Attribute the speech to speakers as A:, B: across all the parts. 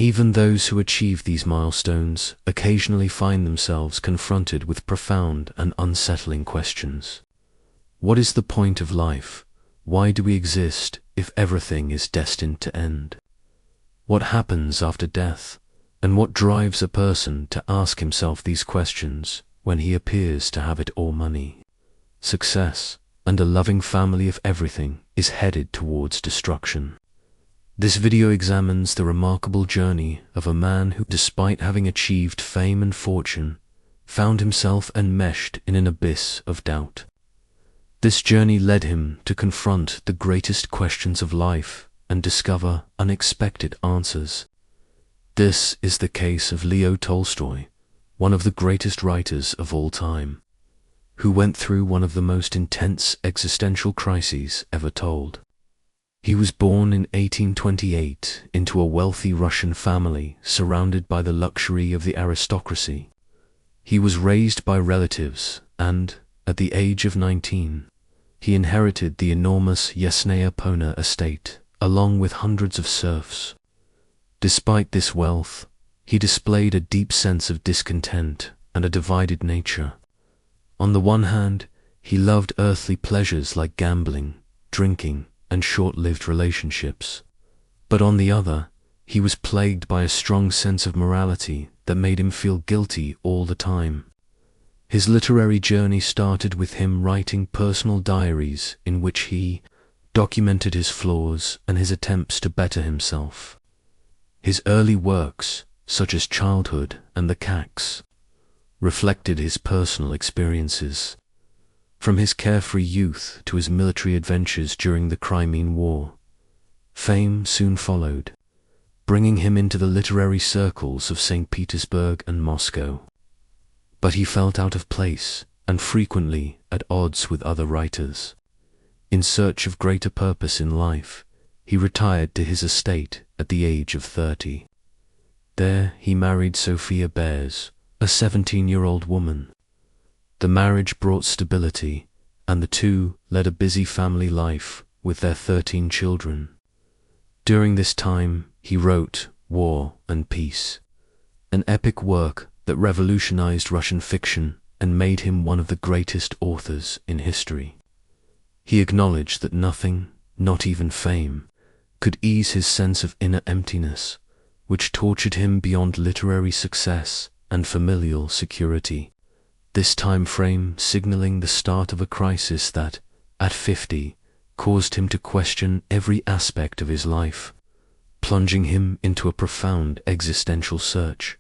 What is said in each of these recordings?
A: Even those who achieve these milestones occasionally find themselves confronted with profound and unsettling questions. What is the point of life? Why do we exist if everything is destined to end? What happens after death? And what drives a person to ask himself these questions when he appears to have it all: money, success, and a loving family? If everything is headed towards destruction. This video examines the remarkable journey of a man who, despite having achieved fame and fortune, found himself enmeshed in an abyss of doubt. This journey led him to confront the greatest questions of life and discover unexpected answers. This is the case of Leo Tolstoy, one of the greatest writers of all time, who went through one of the most intense existential crises ever told. He was born in 1828 into a wealthy Russian family surrounded by the luxury of the aristocracy. He was raised by relatives and, at the age of 19, he inherited the enormous Yasnaya Pona estate, along with hundreds of serfs. Despite this wealth, he displayed a deep sense of discontent and a divided nature. On the one hand, he loved earthly pleasures like gambling, drinking, and short-lived relationships. But on the other, he was plagued by a strong sense of morality that made him feel guilty all the time. His literary journey started with him writing personal diaries in which he documented his flaws and his attempts to better himself. His early works, such as Childhood and The Cax, reflected his personal experiences. From his carefree youth to his military adventures during the Crimean War, fame soon followed, bringing him into the literary circles of St. Petersburg and Moscow. But he felt out of place and frequently at odds with other writers. In search of greater purpose in life, he retired to his estate at the age of 30. There he married Sophia Bears, a 17-year-old woman. The marriage brought stability, and the two led a busy family life with their 13 children. During this time, he wrote War and Peace, an epic work that revolutionized Russian fiction and made him one of the greatest authors in history. He acknowledged that nothing, not even fame, could ease his sense of inner emptiness, which tortured him beyond literary success and familial security. This time frame signaling the start of a crisis that, at 50, caused him to question every aspect of his life, plunging him into a profound existential search.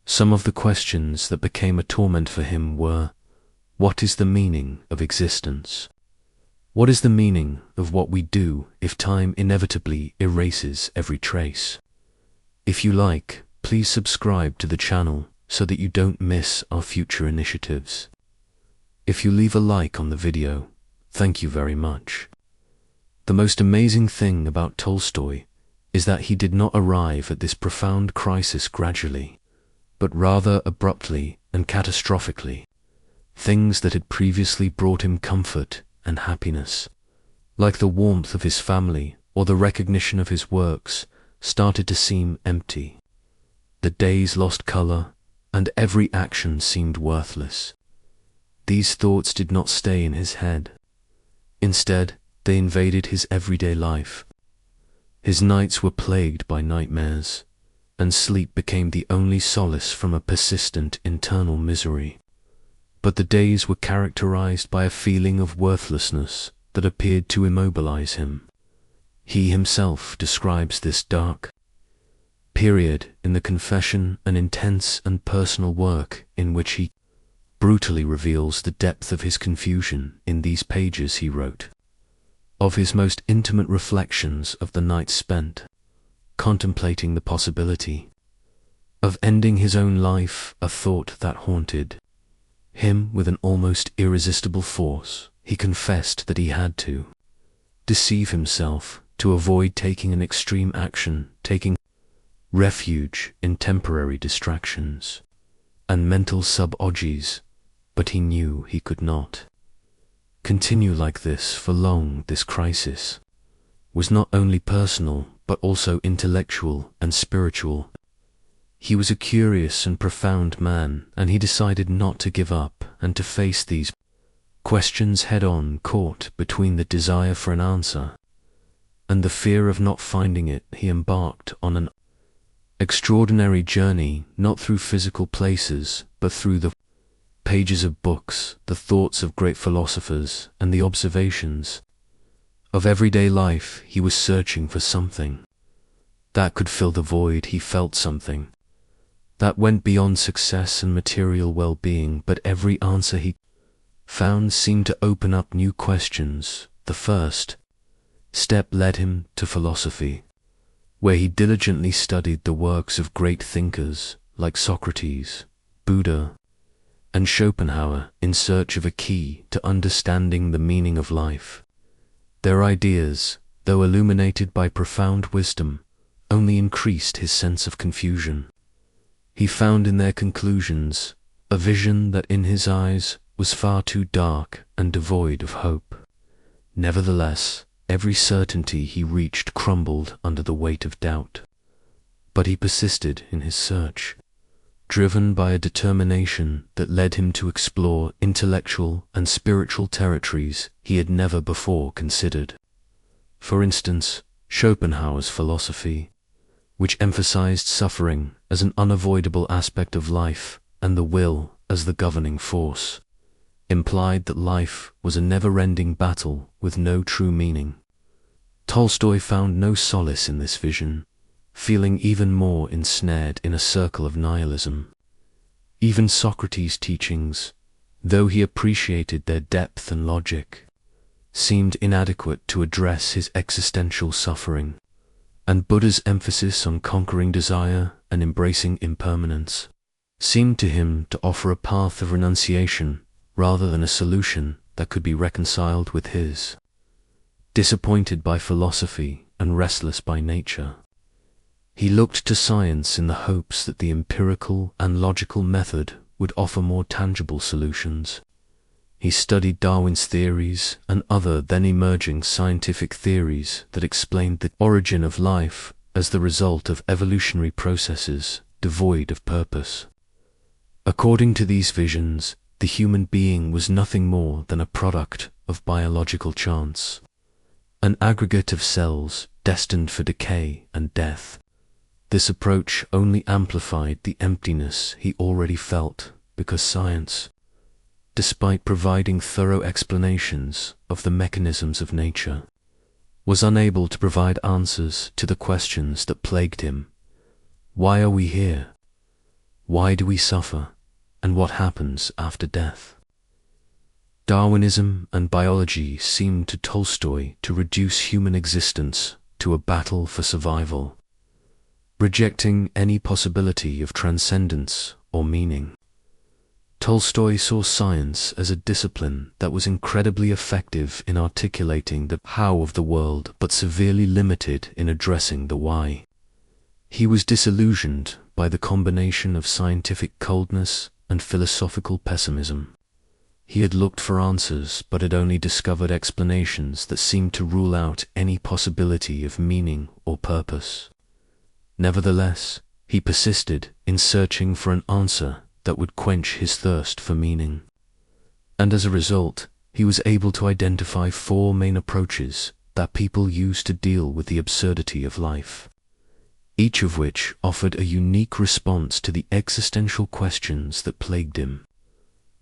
A: Some of the questions that became a torment for him were: what is the meaning of existence? What is the meaning of what we do if time inevitably erases every trace? If you like, please subscribe to the channel so that you don't miss our future initiatives. If you leave a like on the video, thank you very much. The most amazing thing about Tolstoy is that he did not arrive at this profound crisis gradually, but rather abruptly and catastrophically. Things that had previously brought him comfort and happiness, like the warmth of his family or the recognition of his works, started to seem empty. The days lost color, and every action seemed worthless. These thoughts did not stay in his head. Instead, they invaded his everyday life. His nights were plagued by nightmares, and sleep became the only solace from a persistent internal misery. But the days were characterized by a feeling of worthlessness that appeared to immobilize him. He himself describes this dark period in the confession, an intense and personal work in which he brutally reveals the depth of his confusion. In these pages he wrote of his most intimate reflections of the nights spent contemplating the possibility of ending his own life, a thought that haunted him with an almost irresistible force. He confessed that he had to deceive himself to avoid taking an extreme action, taking refuge in temporary distractions and mental sub-orgies, but he knew he could not continue like this for long. This crisis was not only personal but also intellectual and spiritual. He was a curious and profound man, and he decided not to give up and to face these questions head-on, caught between the desire for an answer and the fear of not finding it. He embarked on an extraordinary journey, not through physical places, but through the pages of books, the thoughts of great philosophers, and the observations of everyday life. He was searching for something that could fill the void. He felt something that went beyond success and material well-being, but every answer he found seemed to open up new questions. The first step led him to philosophy, where he diligently studied the works of great thinkers like Socrates, Buddha, and Schopenhauer in search of a key to understanding the meaning of life. Their ideas, though illuminated by profound wisdom, only increased his sense of confusion. He found in their conclusions a vision that in his eyes was far too dark and devoid of hope. Nevertheless, every certainty he reached crumbled under the weight of doubt. But he persisted in his search, driven by a determination that led him to explore intellectual and spiritual territories he had never before considered. For instance, Schopenhauer's philosophy, which emphasized suffering as an unavoidable aspect of life and the will as the governing force, implied that life was a never-ending battle with no true meaning. Tolstoy found no solace in this vision, feeling even more ensnared in a circle of nihilism. Even Socrates' teachings, though he appreciated their depth and logic, seemed inadequate to address his existential suffering, and Buddha's emphasis on conquering desire and embracing impermanence seemed to him to offer a path of renunciation rather than a solution that could be reconciled with his. Disappointed by philosophy and restless by nature, he looked to science in the hopes that the empirical and logical method would offer more tangible solutions. He studied Darwin's theories and other then emerging scientific theories that explained the origin of life as the result of evolutionary processes devoid of purpose. According to these visions, the human being was nothing more than a product of biological chance, an aggregate of cells destined for decay and death. This approach only amplified the emptiness he already felt, because science, despite providing thorough explanations of the mechanisms of nature, was unable to provide answers to the questions that plagued him. Why are we here? Why do we suffer? And what happens after death? Darwinism and biology seemed to Tolstoy to reduce human existence to a battle for survival, rejecting any possibility of transcendence or meaning. Tolstoy saw science as a discipline that was incredibly effective in articulating the how of the world, but severely limited in addressing the why. He was disillusioned by the combination of scientific coldness and philosophical pessimism. He had looked for answers, but had only discovered explanations that seemed to rule out any possibility of meaning or purpose. Nevertheless, he persisted in searching for an answer that would quench his thirst for meaning. And as a result, he was able to identify four main approaches that people use to deal with the absurdity of life, each of which offered a unique response to the existential questions that plagued him.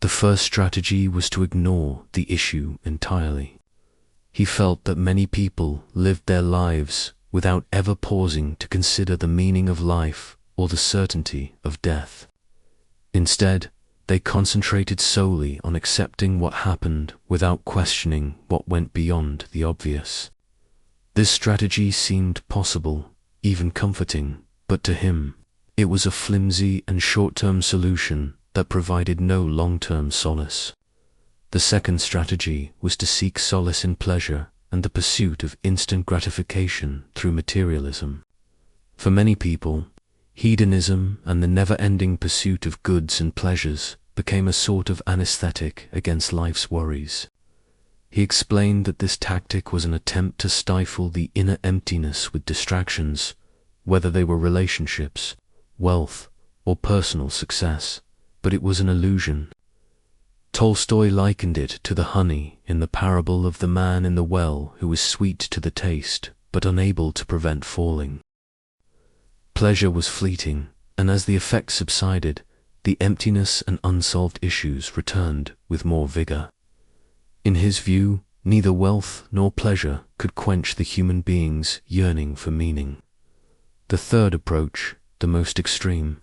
A: The first strategy was to ignore the issue entirely. He felt that many people lived their lives without ever pausing to consider the meaning of life or the certainty of death. Instead, they concentrated solely on accepting what happened without questioning what went beyond the obvious. This strategy seemed possible, even comforting, but to him, it was a flimsy and short-term solution that provided no long-term solace. The second strategy was to seek solace in pleasure and the pursuit of instant gratification through materialism. For many people, hedonism and the never-ending pursuit of goods and pleasures became a sort of anesthetic against life's worries. He explained that this tactic was an attempt to stifle the inner emptiness with distractions, whether they were relationships, wealth, or personal success, but it was an illusion. Tolstoy likened it to the honey in the parable of the man in the well who was sweet to the taste, but unable to prevent falling. Pleasure was fleeting, and as the effect subsided, the emptiness and unsolved issues returned with more vigor. In his view, neither wealth nor pleasure could quench the human being's yearning for meaning. The third approach, the most extreme,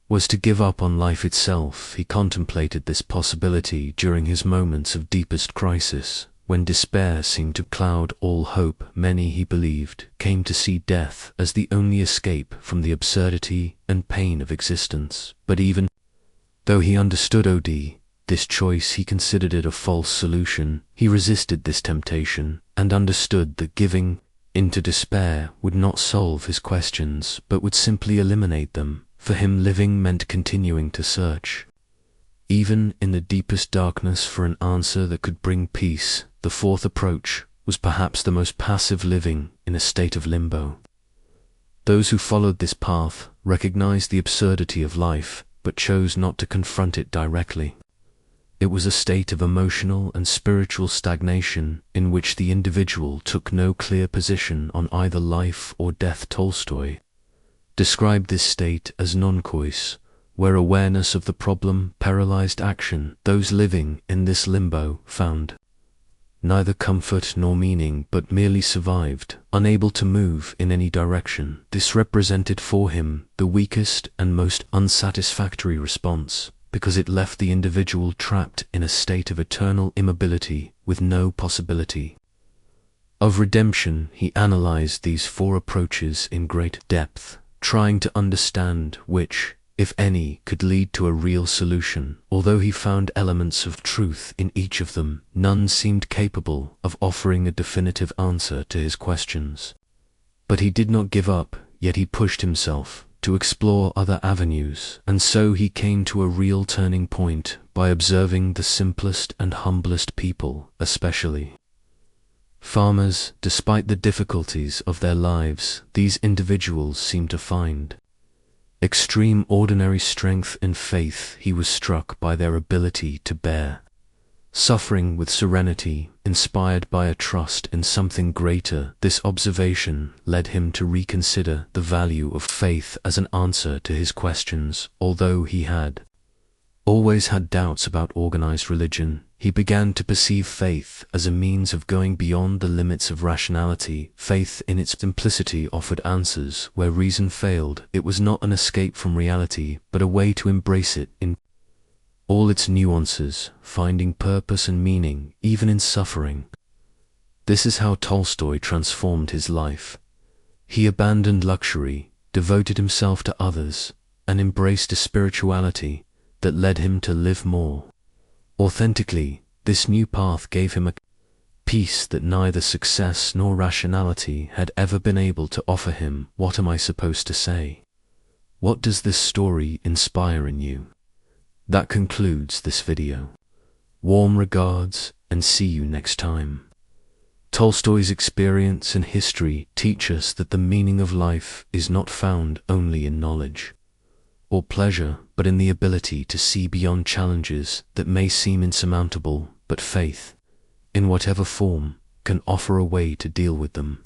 A: was to give up on life itself. He contemplated this possibility during his moments of deepest crisis, when despair seemed to cloud all hope. Many, he believed, came to see death as the only escape from the absurdity and pain of existence. But even though he understood this choice, he considered it a false solution. He resisted this temptation and understood that giving into despair would not solve his questions, but would simply eliminate them. For him, living meant continuing to search, even in the deepest darkness, for an answer that could bring peace. The fourth approach was perhaps the most passive, living in a state of limbo. Those who followed this path recognized the absurdity of life, but chose not to confront it directly. It was a state of emotional and spiritual stagnation in which the individual took no clear position on either life or death. Tolstoy described this state as non-choice, where awareness of the problem paralyzed action. Those living in this limbo found neither comfort nor meaning, but merely survived, unable to move in any direction. This represented for him the weakest and most unsatisfactory response, because it left the individual trapped in a state of eternal immobility with no possibility of redemption. He analyzed these four approaches in great depth, trying to understand which, if any, could lead to a real solution. Although he found elements of truth in each of them, none seemed capable of offering a definitive answer to his questions. But he did not give up, yet he pushed himself to explore other avenues, and so he came to a real turning point by observing the simplest and humblest people, especially farmers. Despite the difficulties of their lives, these individuals seemed to find extreme ordinary strength and faith. He was struck by their ability to bear suffering with serenity, inspired by a trust in something greater. This observation led him to reconsider the value of faith as an answer to his questions. Although he had always had doubts about organized religion, he began to perceive faith as a means of going beyond the limits of rationality. Faith in its simplicity offered answers where reason failed. It was not an escape from reality, but a way to embrace it in all its nuances, finding purpose and meaning even in suffering. This is how Tolstoy transformed his life. He abandoned luxury, devoted himself to others, and embraced a spirituality that led him to live more authentically. This new path gave him a peace that neither success nor rationality had ever been able to offer him. What am I supposed to say? What does this story inspire in you? That concludes this video. Warm regards, and see you next time. Tolstoy's experience and history teach us that the meaning of life is not found only in knowledge or pleasure, but in the ability to see beyond challenges that may seem insurmountable. But faith, in whatever form, can offer a way to deal with them.